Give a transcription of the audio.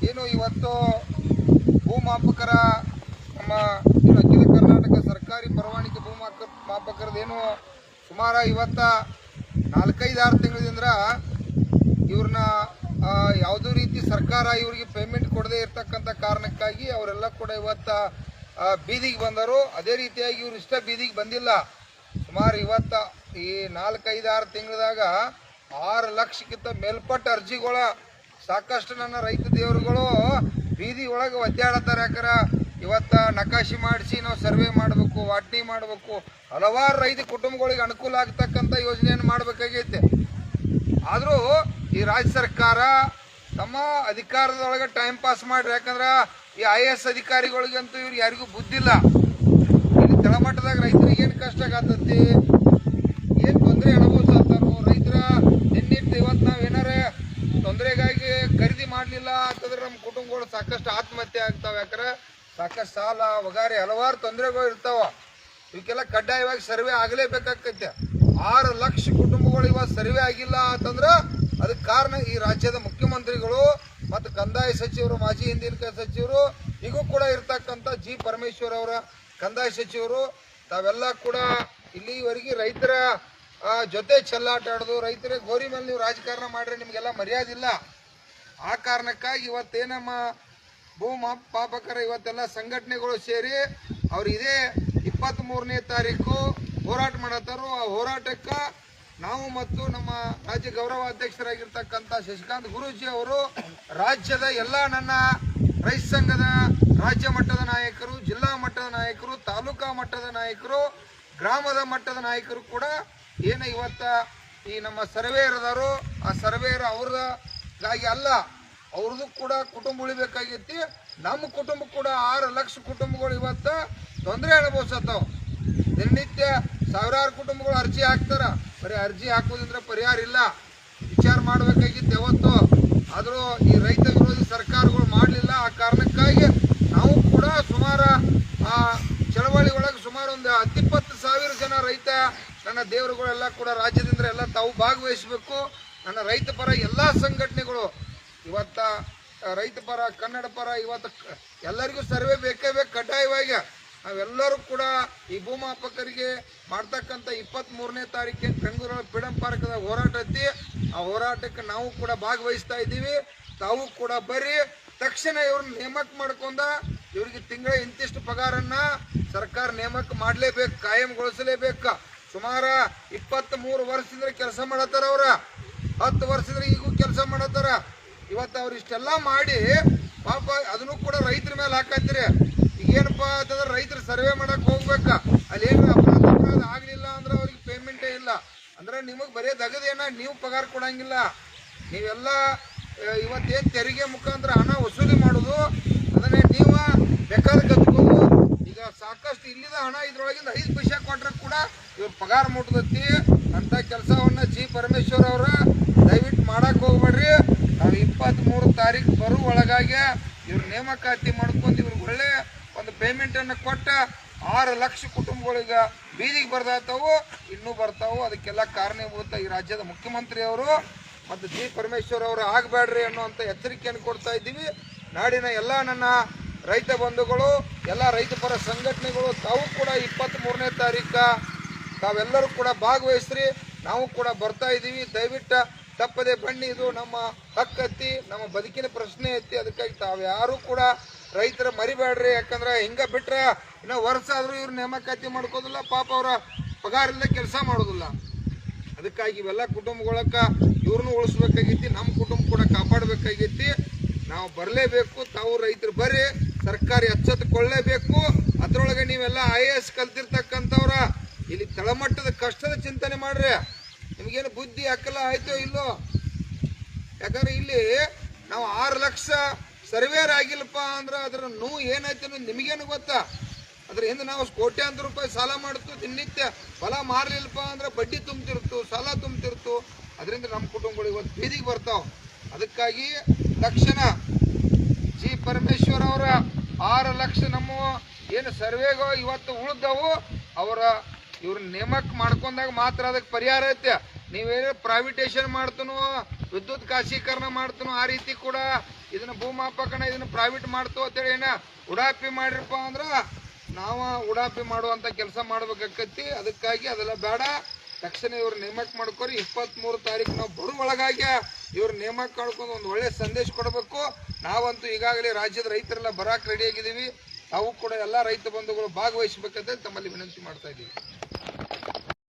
ಏನು ಇವತ್ತು ಭೂಮಾಪಕರ ನಮ್ಮ ಅಖಿಲ ಕರ್ನಾಟಕ ಸರ್ಕಾರಿ ಪರವಾನಗಿ ಭೂಮಾಪಕರದೇನು ಸುಮಾರು ಇವತ್ತ 4-5-6 ತಿಂಗಳಿಂದ ಇವ್ರನ್ನ ಯಾವುದೋ ರೀತಿ ಸರ್ಕಾರ ಇವರಿಗೆ ಪೇಮೆಂಟ್ ಕೊಡದೇ ಇರತಕ್ಕಂಥ ಕಾರಣಕ್ಕಾಗಿ ಅವರೆಲ್ಲ ಕೂಡ ಇವತ್ತ ಬೀದಿಗೆ ಬಂದರು. ಅದೇ ರೀತಿಯಾಗಿ ಇವರು ಇಷ್ಟ ಬೀದಿಗೆ ಬಂದಿಲ್ಲ. ಸುಮಾರು ಇವತ್ತ ಈ 4-5-6 ತಿಂಗಳದಾಗ 6 ಲಕ್ಷಕ್ಕಿಂತ ಮೇಲ್ಪಟ್ಟ ಅರ್ಜಿಗಳ ಸಾಕಷ್ಟು ನನ್ನ ರೈತ ದೇವರುಗಳು ಬೀದಿ ಒಳಗೆ ಒದ್ದಾಡತ್ತಾರೆ. ಯಾಕಂದ್ರೆ ಇವತ್ತ ನಕಾಶಿ ಮಾಡಿಸಿ ನಾವು ಸರ್ವೆ ಮಾಡಬೇಕು, ವಾಟ್ನಿ ಮಾಡಬೇಕು, ಹಲವಾರು ರೈತ ಕುಟುಂಬಗಳಿಗೆ ಅನುಕೂಲ ಆಗ್ತಕ್ಕಂಥ ಯೋಜನೆಯನ್ನು ಮಾಡಬೇಕಾಗೈತೆ. ಆದರೂ ಈ ರಾಜ್ಯ ಸರ್ಕಾರ ತಮ್ಮ ಅಧಿಕಾರದೊಳಗೆ ಟೈಮ್ ಪಾಸ್ ಮಾಡ್ರಿ. ಯಾಕಂದ್ರೆ ಈ IAS ಅಧಿಕಾರಿಗಳಿಗಂತೂ ಇವ್ರು ಯಾರಿಗೂ ಬುದ್ಧಿಲ್ಲ. ಇಲ್ಲಿ ತಳಮಟ್ಟದಾಗ ರೈತರಿಗೆ ಏನು ಕಷ್ಟ ಆಗತ್ತೈತಿ, ಏನು ತೊಂದರೆ ಅನುಭವಿಸ್ತಾರೋ ರೈತರ ನಿನ್ನಿಟ್ಟು ಇವತ್ತು ನಾವು ಏನಾರೇ ತೊಂದರೆಗಾಗಿ ಖರೀದಿ ಮಾಡಲಿಲ್ಲ ಅಂತಂದ್ರೆ ನಮ್ಮ ಕುಟುಂಬಗಳು ಸಾಕಷ್ಟು ಆತ್ಮಹತ್ಯೆ ಆಗ್ತಾವೆ. ಯಾಕಂದ್ರೆ ಸಾಕಷ್ಟು ಸಾಲ ವಗಾರಿ ಹಲವಾರು ತೊಂದರೆಗಳು ಇರ್ತಾವ. ಇವಕ್ಕೆಲ್ಲ ಕಡ್ಡಾಯವಾಗಿ ಸರ್ವೆ ಆಗಲೇಬೇಕಾಗತ್ತೆ. 6 ಲಕ್ಷ ಕುಟುಂಬಗಳು ಇವತ್ತು ಸರ್ವೆ ಆಗಿಲ್ಲ ಅಂತಂದ್ರೆ ಅದಕ್ಕೆ ಕಾರಣ ಈ ರಾಜ್ಯದ ಮುಖ್ಯಮಂತ್ರಿಗಳು ಮತ್ತು ಕಂದಾಯ ಸಚಿವರು, ಮಾಜಿ ಹಿಂದಿನ ಸಚಿವರು, ಈಗೂ ಕೂಡ ಇರ್ತಕ್ಕಂಥ G. ಪರಮೇಶ್ವರ್ ಅವರ ಕಂದಾಯ ಸಚಿವರು ತಾವೆಲ್ಲ ಕೂಡ ಇಲ್ಲಿವರೆಗೆ ರೈತರ ಜೊತೆ ಚೆಲ್ಲಾಟ ಆಡೋದು, ರೈತರ ಗೋರಿ ಮೇಲೆ ನೀವು ರಾಜಕಾರಣ ಮಾಡ್ರೆ ನಿಮಗೆಲ್ಲ ಮರ್ಯಾದಿಲ್ಲ. ಆ ಕಾರಣಕ್ಕಾಗಿ ಇವತ್ತೇನಮ್ಮ ಭೂಮಾಪಕರ ಇವತ್ತೆಲ್ಲ ಸಂಘಟನೆಗಳು ಸೇರಿ ಅವ್ರು ಇದೇ 23ನೇ ತಾರೀಕು ಹೋರಾಟ ಮಾಡತ್ತಾರೋ. ಆ ಹೋರಾಟಕ್ಕೆ ನಾವು ಮತ್ತು ನಮ್ಮ ರಾಜ್ಯ ಗೌರವ ಅಧ್ಯಕ್ಷರಾಗಿರ್ತಕ್ಕಂಥ ಶಶಿಕಾಂತ್ ಗುರೂಜಿ ಅವರು, ರಾಜ್ಯದ ಎಲ್ಲ ನನ್ನ ರೈತ ಸಂಘದ ರಾಜ್ಯ ಮಟ್ಟದ ನಾಯಕರು, ಜಿಲ್ಲಾ ಮಟ್ಟದ ನಾಯಕರು, ತಾಲೂಕಾ ಮಟ್ಟದ ನಾಯಕರು, ಗ್ರಾಮದ ಮಟ್ಟದ ನಾಯಕರು ಕೂಡ ಏನು ಇವತ್ತ ಈ ನಮ್ಮ ಸರ್ವೇಯರ್ ಅದಾರು, ಆ ಸರ್ವೇಯರ್ ಅವ್ರಗಾಗಿ ಅಲ್ಲ, ಅವ್ರದ್ದು ಕೂಡ ಕುಟುಂಬ ಉಳಿಬೇಕಾಗೈತಿ. ನಮ್ಮ ಕುಟುಂಬ ಕೂಡ 6 ಲಕ್ಷ ಕುಟುಂಬಗಳು ಇವತ್ತ ತೊಂದರೆ ಅನುಭವಿಸತ್ತಾವ. ದಿನನಿತ್ಯ ಸಾವಿರಾರು ಕುಟುಂಬಗಳು ಅರ್ಜಿ ಹಾಕ್ತಾರ. ಬರೀ ಅರ್ಜಿ ಹಾಕೋದ್ರಿಂದ ಪರಿಹಾರ ಇಲ್ಲ. ವಿಚಾರ ಮಾಡಬೇಕಾಗಿತ್ತು ಯಾವತ್ತು. ಆದರೂ ಈ ರೈತ ವಿರೋಧಿ ಸರ್ಕಾರಗಳು ಮಾಡಲಿಲ್ಲ. ಆ ಕಾರಣಕ್ಕಾಗಿ ನಾವು ಕೂಡ ಸುಮಾರು ಚಳವಳಿ ಒಳಗೆ ಸುಮಾರು ಒಂದು 10-20 ಜನ ರೈತ ನನ್ನ ದೇವರುಗಳೆಲ್ಲ ಕೂಡ ರಾಜ್ಯದಿಂದ ಎಲ್ಲ ತಾವು ಭಾಗವಹಿಸಬೇಕು. ನನ್ನ ರೈತ ಪರ ಎಲ್ಲ ಸಂಘಟನೆಗಳು ಇವತ್ತ ರೈತ ಪರ, ಕನ್ನಡ ಪರ ಇವತ್ತು ಎಲ್ಲರಿಗೂ ಸರ್ವೆ ಬೇಕೇ ಬೇಕು ಕಡ್ಡಾಯವಾಗಿ. ನಾವೆಲ್ಲರೂ ಕೂಡ ಈ ಭೂಮಾಪಕರಿಗೆ ಮಾಡ್ತಕ್ಕಂಥ 23ನೇ ತಾರೀಕಿಗೆ ಬೆಂಗಳೂರಲ್ಲಿ ಫ್ರೀಡಂ ಪಾರ್ಕ್ದಾಗ ಹೋರಾಟ ಐತಿ. ಆ ಹೋರಾಟಕ್ಕೆ ನಾವು ಕೂಡ ಭಾಗವಹಿಸ್ತಾ ಇದ್ದೀವಿ. ತಾವು ಕೂಡ ಬರ್ರಿ. ತಕ್ಷಣ ಇವ್ರನ್ನ ನೇಮಕ ಮಾಡ್ಕೊಂಡ ಇವ್ರಿಗೆ ತಿಂಗಳ ಇಂತಿಷ್ಟು ಪಗಾರನ್ನ ಸರ್ಕಾರ ನೇಮಕ ಮಾಡಲೇಬೇಕು, ಕಾಯಂಗೊಳಿಸಲೇಬೇಕು. ಸುಮಾರು 23 ವರ್ಷದಿಂದ ಕೆಲಸ ಮಾಡತ್ತಾರ. ಅವ್ರ 10 ವರ್ಷದಿಂದ ಈಗೂ ಕೆಲಸ ಮಾಡತ್ತಾರ. ಇವತ್ತು ಅವ್ರು ಇಷ್ಟೆಲ್ಲ ಮಾಡಿ ಪಾಪ ಅದನ್ನು ಕೂಡ ರೈತರ ಮೇಲೆ ಹಾಕತ್ತೀರಿ. ಈಗೇನಪ್ಪ ಅಂತಂದ್ರೆ ರೈತರು ಸರ್ವೆ ಮಾಡಕ್ ಹೋಗ್ಬೇಕ, ಅಲ್ಲಿ ಏನು ಅಪರಾಧ ಆಗ್ಲಿಲ್ಲ ಅಂದ್ರೆ ಅವ್ರಿಗೆ ಪೇಮೆಂಟೇ ಇಲ್ಲ ಅಂದ್ರೆ ನಿಮಗೆ ಬರೀ ದಗದೇನ ನೀವು ಪಗಾರ ಕೊಡಂಗಿಲ್ಲ. ನೀವೆಲ್ಲ ಇವತ್ತೇನು ತೆರಿಗೆ ಮುಖಾಂತರ ಹಣ ವಸೂಲಿ ಮಾಡೋದು, ಅದನ್ನೇ ನೀವು ಬೇಕಾದ್ರೆ ಕತ್ಕೋದು. ಈಗ ಸಾಕಷ್ಟು ಇಲ್ಲಿದ ಹಣ ಇದ್ರೊಳಗಿಂದ 5 ಪೈಸೆ ಕೊಟ್ರೆ ಕೂಡ ಇವ್ರ ಪಗಾರ ಮುಟ್ಟದತ್ತಿ. ಅಂತ ಕೆಲಸವನ್ನ G. ಪರಮೇಶ್ವರ್ ಅವರ ದಯವಿಟ್ಟು ಮಾಡಕ್ ಹೋಗ್ಬೇಡ್ರಿ. ನಾವು 23 ತಾರೀಕು ಬರುವ ಒಳಗಾಗಿ ಇವ್ರ ನೇಮಕಾತಿ ಮಾಡ್ಕೊಂಡು ಇವ್ರಿಗೆ ಒಳ್ಳೆ ಒಂದು ಪೇಮೆಂಟನ್ನು ಕೊಟ್ಟ 6 ಲಕ್ಷ ಕುಟುಂಬಗಳಿಗೆ ಬೀದಿಗೆ ಬರ್ದಾತವು, ಇನ್ನೂ ಬರ್ತಾವು. ಅದಕ್ಕೆಲ್ಲ ಕಾರಣೀಭೂತ ಈ ರಾಜ್ಯದ ಮುಖ್ಯಮಂತ್ರಿಯವರು ಮತ್ತು G. ಪರಮೇಶ್ವರ್ ಅವರು ಆಗಬೇಡ್ರಿ ಅನ್ನುವಂಥ ಎಚ್ಚರಿಕೆಯನ್ನು ಕೊಡ್ತಾ ಇದ್ದೀವಿ. ನಾಡಿನ ಎಲ್ಲ ನನ್ನ ರೈತ ಬಂಧುಗಳು, ಎಲ್ಲ ರೈತ ಪರ ಸಂಘಟನೆಗಳು ತಾವು ಕೂಡ 23ನೇ ತಾರೀಕು ತಾವೆಲ್ಲರೂ ಕೂಡ ಭಾಗವಹಿಸ್ರಿ. ನಾವು ಕೂಡ ಬರ್ತಾ ಇದ್ದೀವಿ. ದಯವಿಟ್ಟು ತಪ್ಪದೆ ಬನ್ನಿ. ಇದು ನಮ್ಮ ಹಕ್ಕತ್ತಿ, ನಮ್ಮ ಬದುಕಿನ ಪ್ರಶ್ನೆ ಐತಿ. ಅದಕ್ಕಾಗಿ ತಾವ್ಯಾರು ಕೂಡ ರೈತರ ಮರಿಬೇಡ್ರಿ. ಯಾಕಂದ್ರೆ ಹಿಂಗ ಬಿಟ್ರೆ ಇನ್ನೂ ವರ್ಷ ಆದರೂ ಇವ್ರು ನೇಮಕಾತಿ ಮಾಡ್ಕೋದಿಲ್ಲ. ಪಾಪ ಅವರ ಪಗಾರದಿಂದ ಕೆಲಸ ಮಾಡೋದಿಲ್ಲ. ಅದಕ್ಕಾಗಿ ಇವೆಲ್ಲ ಕುಟುಂಬಗಳಕ್ಕೆ ಇವ್ರನ್ನೂ ಉಳಿಸ್ಬೇಕಾಗೈತಿ, ನಮ್ಮ ಕುಟುಂಬ ಕೂಡ ಕಾಪಾಡಬೇಕಾಗೈತಿ. ನಾವು ಬರಲೇಬೇಕು. ತಾವು ರೈತರು ಬರ್ರಿ, ಸರ್ಕಾರ ಎಚ್ಚೆತ್ತುಕೊಳ್ಳಲೇಬೇಕು. ಅದರೊಳಗೆ ನೀವೆಲ್ಲ IAS ಕಲ್ತಿರ್ತಕ್ಕಂಥವ್ರ ಇಲ್ಲಿ ತಳಮಟ್ಟದ ಕಷ್ಟದ ಚಿಂತನೆ ಮಾಡ್ರಿ. ನಿಮಗೇನು ಬುದ್ಧಿ ಅಕ್ಕಲ್ಲ ಆಯ್ತೋ ಇಲ್ಲೋ. ಯಾಕಂದ್ರೆ ಇಲ್ಲಿ ನಾವು 6 ಲಕ್ಷ ಸರ್ವೇರ್ ಆಗಿಲ್ಲಪ್ಪ ಅಂದ್ರೆ ಅದರ ನೋವು ಏನಾಯ್ತು ಅನ್ನೋದು ನಿಮಗೇನು ಗೊತ್ತಾ? ಅದ್ರ ಹಿಂದೆ ನಾವು ಕೋಟ್ಯಾಂತರ ರೂಪಾಯಿ ಸಾಲ ಮಾಡ್ತು, ದಿನನಿತ್ಯ ಹೊಲ ಮಾರಲಿಲ್ಲಪ್ಪ ಅಂದ್ರೆ ಬಡ್ಡಿ ತುಂಬ್ತಿರ್ತು, ಸಾಲ ತುಂಬ್ತಿರ್ತು. ಅದರಿಂದ ನಮ್ಮ ಕುಟುಂಬಗಳು ಇವತ್ತು ಬೀದಿಗೆ ಬರ್ತಾವ. ಅದಕ್ಕಾಗಿ ತಕ್ಷಣ G. ಪರಮೇಶ್ವರ್ ಅವರ 6 ಲಕ್ಷ ನಮ್ಮ ಏನು ಸರ್ವೆಗೋ ಇವತ್ತು ಉಳಿದವು ಇವ್ರ ನೇಮಕ ಮಾಡ್ಕೊಂಡಾಗ ಮಾತ್ರ ಅದಕ್ಕೆ ಪರಿಹಾರ ಐತೆ. ನೀವೇನು ಪ್ರೈವೇಟೇಷನ್ ಮಾಡ್ತನೋ, ವಿದ್ಯುತ್ ಖಾಸಗೀಕರಣ ಮಾಡ್ತನೋ, ಆ ರೀತಿ ಕೂಡ ಇದನ್ನ ಭೂಮಾಪಕನ ಇದನ್ನ ಪ್ರೈವೇಟ್ ಮಾಡ್ತು ಅಂತೇಳಿ ಏನ ಉಡಾಪಿ ಮಾಡಿರಪ್ಪ ಅಂದ್ರ ನಾವ ಉಡಾಪಿ ಮಾಡುವಂತ ಕೆಲಸ ಮಾಡ್ಬೇಕಾಕತಿ. ಅದಕ್ಕಾಗಿ ಅದೆಲ್ಲ ಬೇಡ, ತಕ್ಷಣ ಇವ್ರ ನೇಮಕ ಮಾಡ್ಕೊರಿ. 23 ತಾರೀಕು ನಾವು ಬರೋ ಒಳಗಾಗಿ ಇವ್ರ ನೇಮಕ ಮಾಡ್ಕೊಂಡು ಒಂದು ಒಳ್ಳೆ ಸಂದೇಶ ಕೊಡಬೇಕು. ನಾವಂತೂ ಈಗಾಗಲೇ ರಾಜ್ಯದ ರೈತರೆಲ್ಲ ಬರಾಕ್ ರೆಡಿ ಆಗಿದ್ದೀವಿ. ತಾವು ಕೂಡ ಎಲ್ಲ ರೈತ ಬಂಧುಗಳು ಭಾಗವಹಿಸಬೇಕಂತ ತಮ್ಮಲ್ಲಿ ವಿನಂತಿ ಮಾಡ್ತಾ ಇದ್ದೀವಿ.